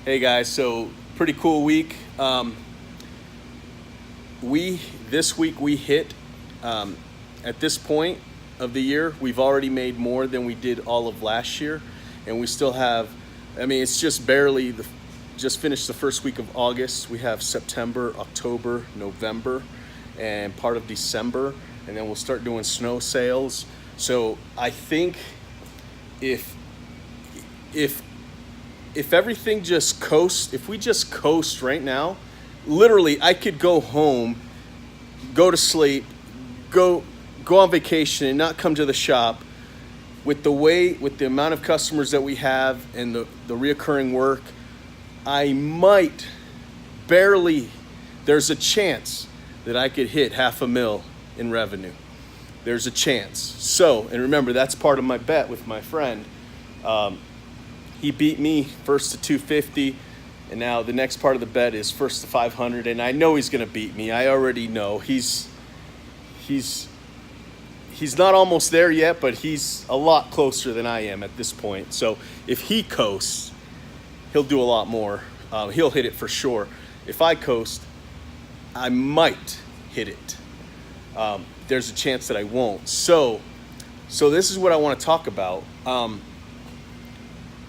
Hey guys, so pretty cool week. This week we hit at this point of the year, we've already made more than we did all of last year, and we still have. I mean, it's just barely just finished the first week of August. We have September, October, November, and part of December, and then we'll start doing snow sales. So I think if everything just coasts, if we just coast right now, literally I could go home, go to sleep, go on vacation and not come to the shop. With the amount of customers that we have and the reoccurring work, I might there's a chance that I could hit $500,000 in revenue. There's a chance. So, and remember, that's part of my bet with my friend. He beat me first to 250, and now the next part of the bet is first to 500, and I know he's going to beat me. I already know. He's not almost there yet, but he's a lot closer than I am at this point. So if he coasts, he'll do a lot more. He'll hit it for sure. If I coast, I might hit it. There's a chance that I won't. So this is what I want to talk about.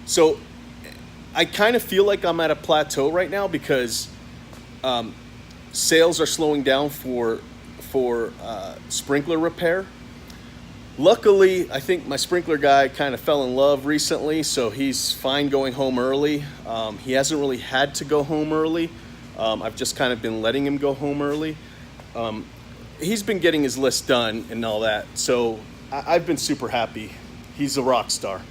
So I kind of feel like I'm at a plateau right now because sales are slowing down for sprinkler repair. Luckily, I think my sprinkler guy kind of fell in love recently, so he's fine going home early. He hasn't really had to go home early. I've just kind of been letting him go home early. He's been getting his list done and all that, so I've been super happy. He's a rock star.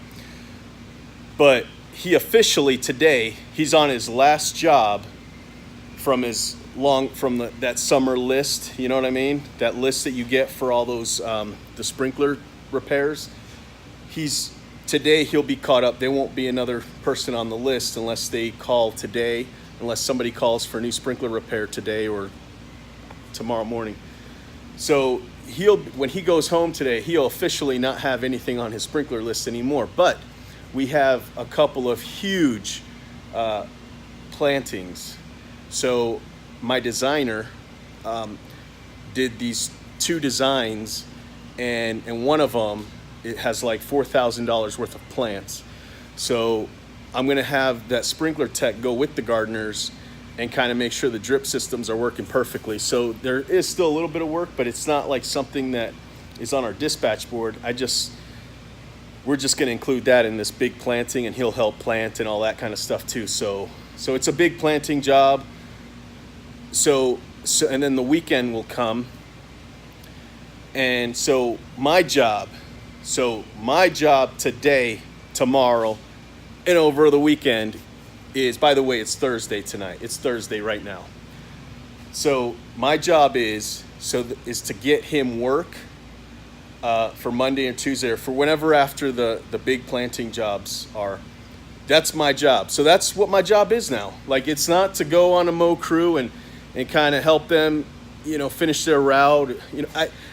But he officially today, he's on his last job from that summer list. You know what I mean? That list that you get for all those the sprinkler repairs. Today he'll be caught up. There won't be another person on the list unless they call today, unless somebody calls for a new sprinkler repair today or tomorrow morning. So when he goes home today, he'll officially not have anything on his sprinkler list anymore. But we have a couple of huge plantings. So my designer did these two designs, and one of them, it has like $4,000 worth of plants. So I'm gonna have that sprinkler tech go with the gardeners and kind of make sure the drip systems are working perfectly. So there is still a little bit of work, but it's not like something that is on our dispatch board. We're just gonna include that in this big planting, and he'll help plant and all that kind of stuff too. So it's a big planting job. So and then the weekend will come. And so my job today, tomorrow, and over the weekend is, by the way, it's Thursday tonight. It's Thursday right now. So my job is to get him work for Monday and Tuesday, or for whenever after the big planting jobs are. That's my job. So that's what my job is now. Like, it's not to go on a mow crew and kind of help them, finish their route.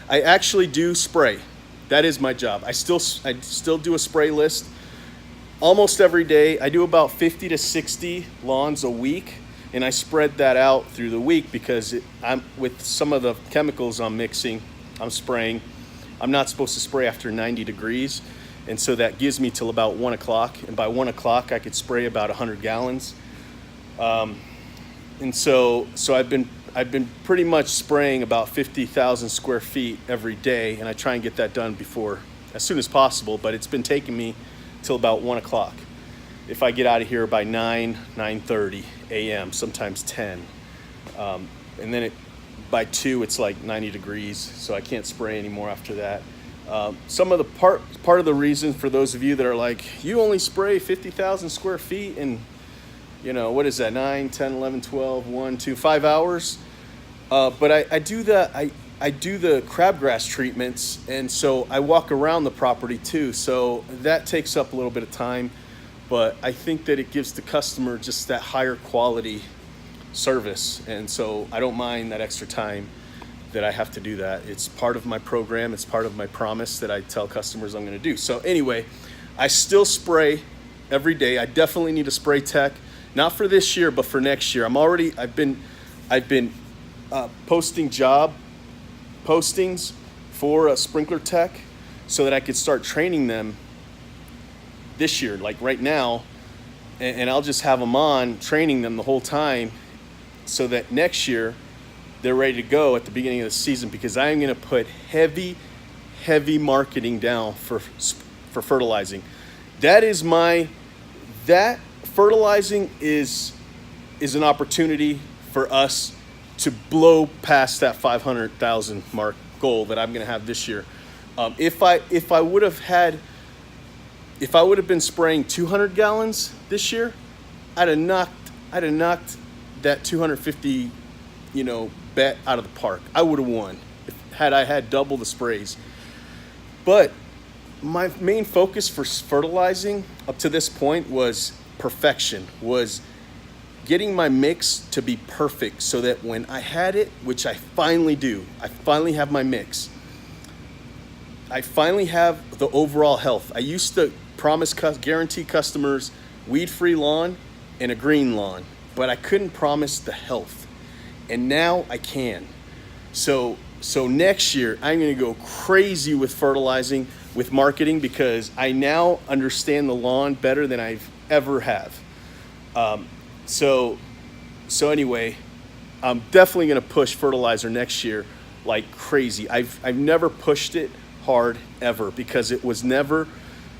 I actually do spray. That is my job. I still do a spray list almost every day. I do about 50 to 60 lawns a week, and I spread that out through the week because I'm with some of the chemicals I'm spraying. I'm not supposed to spray after 90 degrees, and so that gives me till about 1 o'clock, and by 1 o'clock I could spray about 100 gallons. And so I've been pretty much spraying about 50,000 square feet every day, and I try and get that done as soon as possible, but it's been taking me till about 1 o'clock. If I get out of here by 9:30 a.m., sometimes 10. And then by 2, it's like 90 degrees, so I can't spray anymore after that. Some of the part of the reason for those of you that are like, you only spray 50,000 square feet in, what is that, 9, 10, 11, 12, 1, 2, 5 hours? But I do the crabgrass treatments, and so I walk around the property too. So that takes up a little bit of time, but I think that it gives the customer just that higher quality service. And so I don't mind that extra time that I have to do that. It's part of my program. It's part of my promise that I tell customers I'm going to do. So anyway, I still spray every day. I definitely need a spray tech. not for this year, but for next year. I've been posting job postings for a sprinkler tech so that I could start training them this year, like right now, and I'll just have them on training them the whole time so that next year they're ready to go at the beginning of the season, because I am going to put heavy marketing down for fertilizing. That fertilizing is an opportunity for us to blow past that 500,000 mark goal that I'm going to have this year. If I would have been spraying 200 gallons this year, I'd have knocked that 250, bet out of the park. I would have won had I had double the sprays. But my main focus for fertilizing up to this point was perfection, was getting my mix to be perfect so that when I had it, which I finally do, I finally have my mix. I finally have the overall health. I used to guarantee customers weed-free lawn and a green lawn, but I couldn't promise the health. And now I can. So next year, I'm going to go crazy with fertilizing, with marketing, because I now understand the lawn better than I've ever have. So anyway, I'm definitely going to push fertilizer next year like crazy. I've never pushed it hard ever, because it was never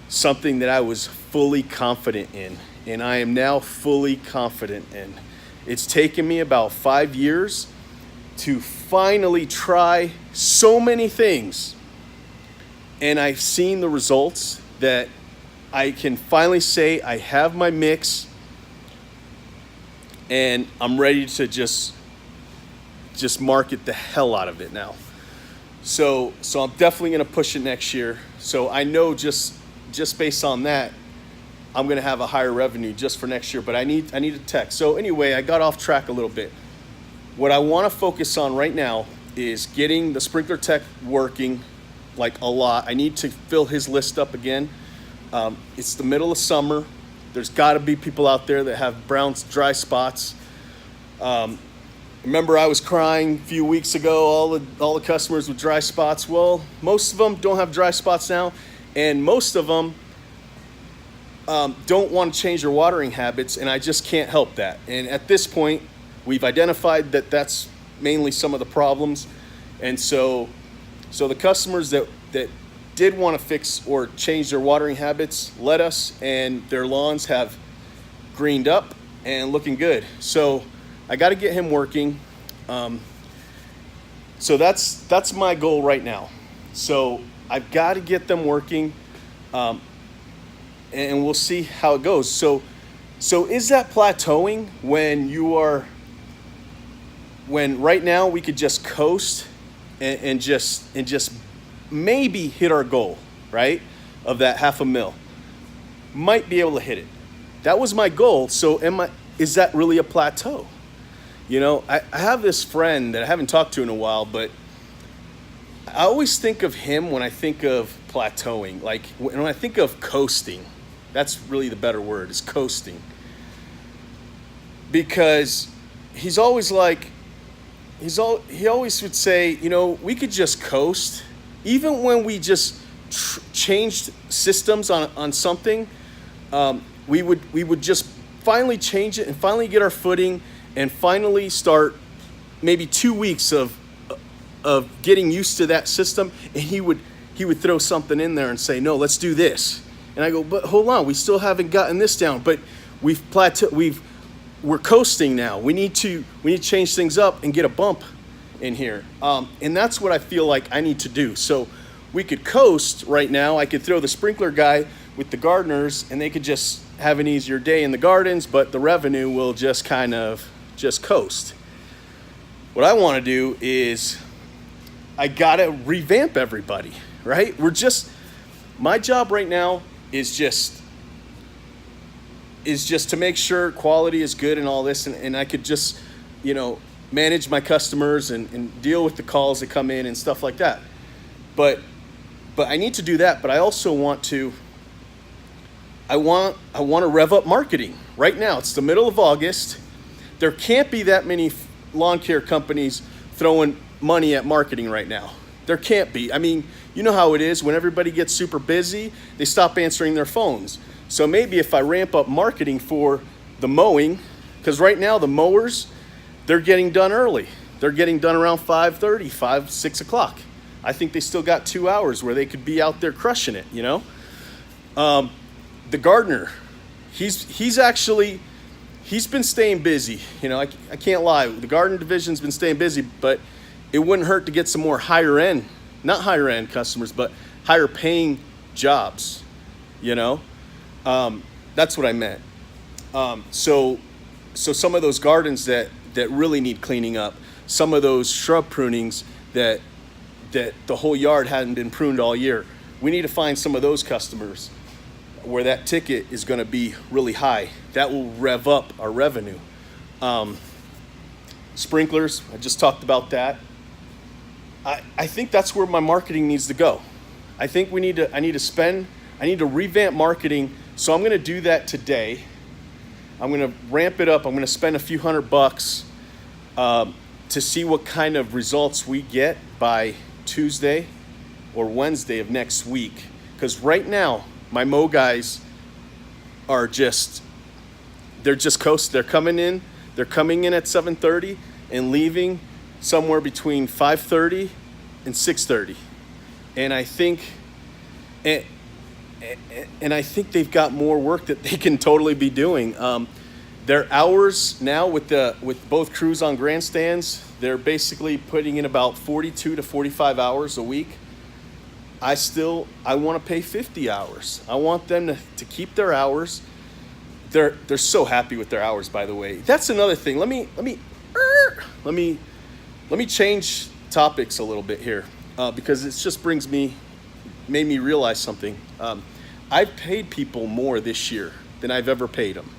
something that I was fully confident in, and I am now fully confident in. It's taken me about 5 years to finally try so many things, and I've seen the results that I can finally say I have my mix, and I'm ready to just market the hell out of it now. So I'm definitely going to push it next year. So I know just based on that, I'm going to have a higher revenue just for next year, but I need a tech. So anyway, I got off track a little bit. What I want to focus on right now is getting the sprinkler tech working like a lot. I need to fill his list up again. It's the middle of summer. There's got to be people out there that have brown, dry spots. Remember, I was crying a few weeks ago, all the customers with dry spots. Well, most of them don't have dry spots now, and most of them don't want to change their watering habits, and I just can't help that. And at this point, we've identified that that's mainly some of the problems. And so the customers that did want to fix or change their watering habits let us, and their lawns have greened up and looking good. So I got to get him working. So that's my goal right now. So I've got to get them working. And we'll see how it goes. So is that plateauing when right now we could just coast and just maybe hit our goal, right? Of that $500,000. Might be able to hit it. That was my goal. So is that really a plateau? I have this friend that I haven't talked to in a while, but I always think of him when I think of plateauing. Like when I think of coasting, that's really the better word, is coasting. Because he always would say, we could just coast. Even when we just changed systems on something, we would just finally change it and finally get our footing and finally start maybe 2 weeks of getting used to that system, and he would throw something in there and say, no, let's do this. And I go, but hold on, we still haven't gotten this down, but we're coasting now. We need to change things up and get a bump in here. And that's what I feel like I need to do. So we could coast right now. I could throw the sprinkler guy with the gardeners, and they could just have an easier day in the gardens, but the revenue will just kind of just coast. What I want to do is I got to revamp everybody, right? My job right now is just to make sure quality is good and all this, and I could just, manage my customers and deal with the calls that come in and stuff like that. But I need to do that, but I also want to I want to rev up marketing right now. It's the middle of August. There can't be that many lawn care companies throwing money at marketing right now. There can't be. I mean, you know how it is. When everybody gets super busy, they stop answering their phones. So maybe if I ramp up marketing for the mowing, because right now the mowers, they're getting done early. They're getting done around 5:30, 6 o'clock. I think they still got 2 hours where they could be out there crushing it, you know? The gardener, he's been staying busy. You know, I can't lie. The garden division's been staying busy, but it wouldn't hurt to get some more not higher end customers, but higher paying jobs, you know? That's what I meant. So some of those gardens that really need cleaning up, some of those shrub prunings that the whole yard hadn't been pruned all year, we need to find some of those customers where that ticket is going to be really high. That will rev up our revenue. Sprinklers, I just talked about that. I think that's where my marketing needs to go. I think I need to revamp marketing. So I'm going to do that today. I'm going to ramp it up. I'm going to spend a few $100 to see what kind of results we get by Tuesday or Wednesday of next week. Because right now, my mow guys are they're just coast. They're coming in at 7:30 and leaving somewhere between 5:30 and 6:30. And I think they've got more work that they can totally be doing. Their hours now with both crews on grandstands, they're basically putting in about 42 to 45 hours a week. I want to pay 50 hours. I want them to keep their hours. They're so happy with their hours, by the way. That's another thing. Let me change topics a little bit here because it just made me realize something. I've paid people more this year than I've ever paid them.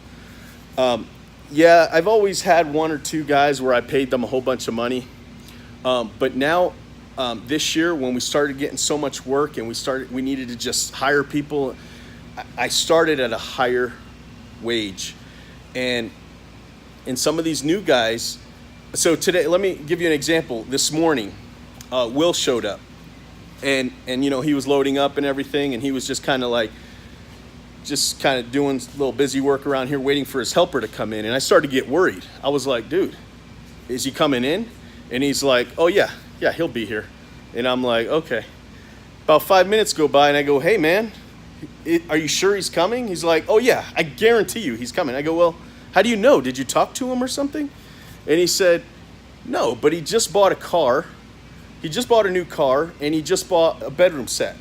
Yeah, I've always had one or two guys where I paid them a whole bunch of money. But now, this year, when we started getting so much work and we needed to just hire people, I started at a higher wage. And some of these new guys, so today, let me give you an example. This morning, Will showed up. And you know, he was loading up and everything, and he was just kind of doing a little busy work around here waiting for his helper to come in. And I started to get worried. I was like, dude, is he coming in? And he's like, oh yeah, he'll be here. And I'm like, okay. About 5 minutes go by and I go, hey man, are you sure he's coming? He's like, oh yeah, I guarantee you he's coming. I go, well, how do you know? Did you talk to him or something? And he said, no, but he just bought a car. He just bought a new car and he just bought a bedroom set.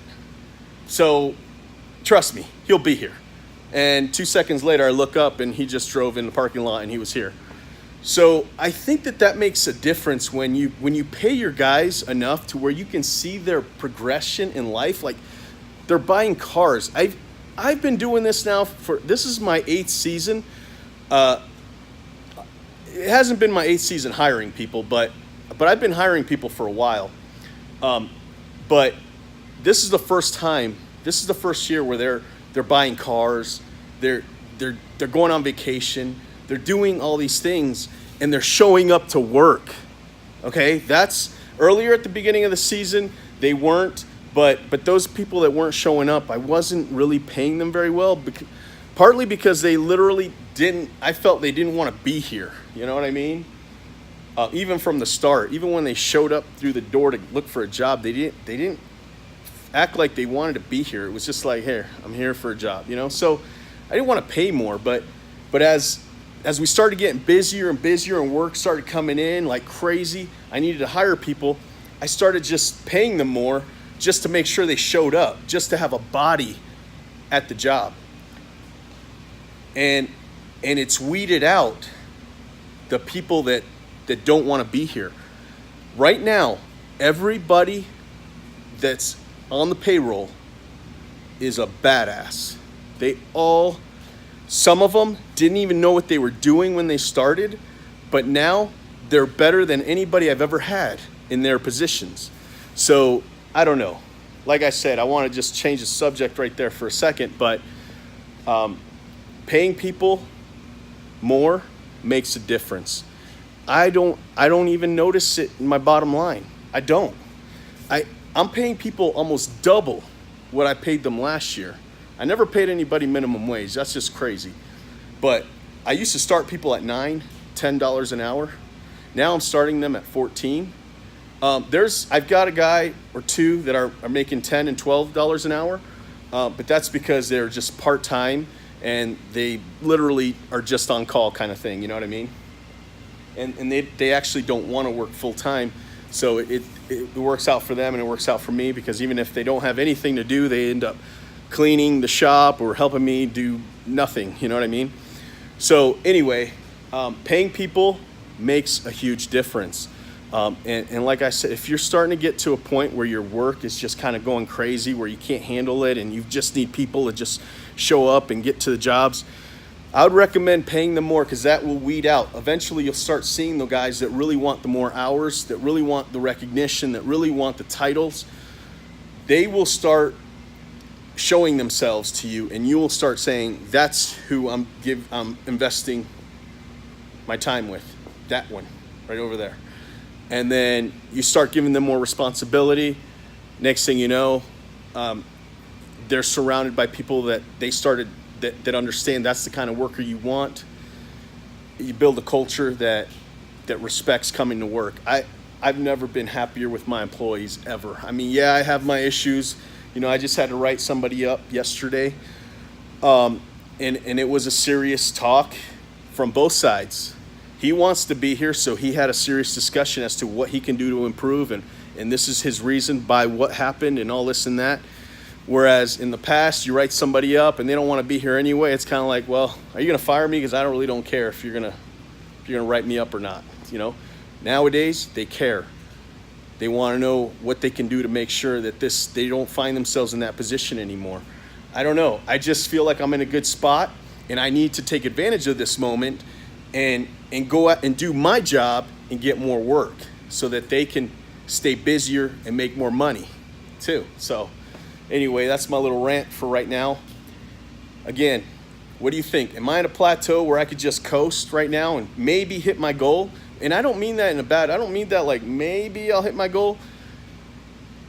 So trust me, he'll be here. And 2 seconds later, I look up and he just drove in the parking lot and he was here. So I think that makes a difference when you pay your guys enough to where you can see their progression in life. Like they're buying cars. I've been doing this now this is my 8th season. It hasn't been my 8th season hiring people, but I've been hiring people for a while. But this is the first time. This is the first year where they're buying cars. They're going on vacation. They're doing all these things and they're showing up to work. Okay, that's earlier at the beginning of the season. They weren't, but those people that weren't showing up, I wasn't really paying them very well. Partly because they literally I felt they didn't want to be here. You know what I mean? Even from the start, even when they showed up through the door to look for a job, they didn't act like they wanted to be here. It was just like, here, I'm here for a job, you know? So I didn't want to pay more, but as we started getting busier and busier and work started coming in like crazy, I needed to hire people. I started just paying them more just to make sure they showed up, just to have a body at the job. And it's weeded out the people that don't want to be here. Right now, everybody that's on the payroll is a badass. Some of them didn't even know what they were doing when they started, but now they're better than anybody I've ever had in their positions. So I don't know. Like I said, I want to just change the subject right there for a second, but Paying people more makes a difference. I don't even notice it in my bottom line. I don't. I'm paying people almost double what I paid them last year. I never paid anybody minimum wage. That's just crazy. But I used to start people at $9, $10 an hour. Now I'm starting them at 14. I've got a guy or two that are making $10 and $12 an hour, but that's because they're just part-time and they literally are just on call kind of thing, you know what I mean? And they actually don't want to work full-time, so it works out for them and it works out for me, because even if they don't have anything to do, they end up cleaning the shop or helping me do nothing, you know what I mean? So anyway, paying people makes a huge difference. And like I said, if you're starting to get to a point where your work is just kind of going crazy, where you can't handle it and you just need people to just show up and get to the jobs, I would recommend paying them more, because that will weed out. Eventually you'll start seeing the guys that really want the more hours, that really want the recognition, that really want the titles. They will start showing themselves to you, and you will start saying, that's who I'm investing my time with, that one right over there. And then you start giving them more responsibility. Next thing you know, they're surrounded by people that understand that's the kind of worker you want. You build a culture that respects coming to work. I've never been happier with my employees ever. I mean, yeah, I have my issues. You know, I just had to write somebody up yesterday, and it was a serious talk from both sides. He wants to be here, so he had a serious discussion as to what he can do to improve, and this is his reason by what happened and all this and that. Whereas in the past, you write somebody up and they don't want to be here anyway. It's kind of like, well, are you going to fire me? Because I really don't care if you're gonna write me up or not. You know, nowadays they care. They want to know what they can do to make sure that they don't find themselves in that position anymore. I don't know. I just feel like I'm in a good spot, and I need to take advantage of this moment and go out and do my job and get more work, so that they can stay busier and make more money too. So anyway, that's my little rant for right now. Again, what do you think? Am I at a plateau where I could just coast right now and maybe hit my goal? And I don't mean that I don't mean that like maybe I'll hit my goal.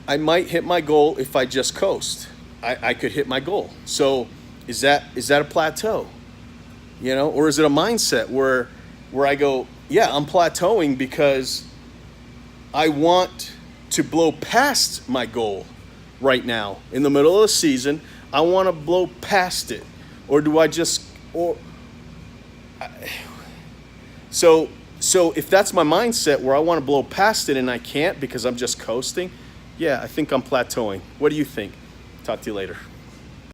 I might hit my goal if I just coast. I could hit my goal. So is that a plateau? You know, or is it a mindset where I go, yeah, I'm plateauing because I want to blow past my goal right now. In the middle of the season, I want to blow past it. Or do I just, so if that's my mindset where I want to blow past it and I can't because I'm just coasting, yeah, I think I'm plateauing. What do you think? Talk to you later.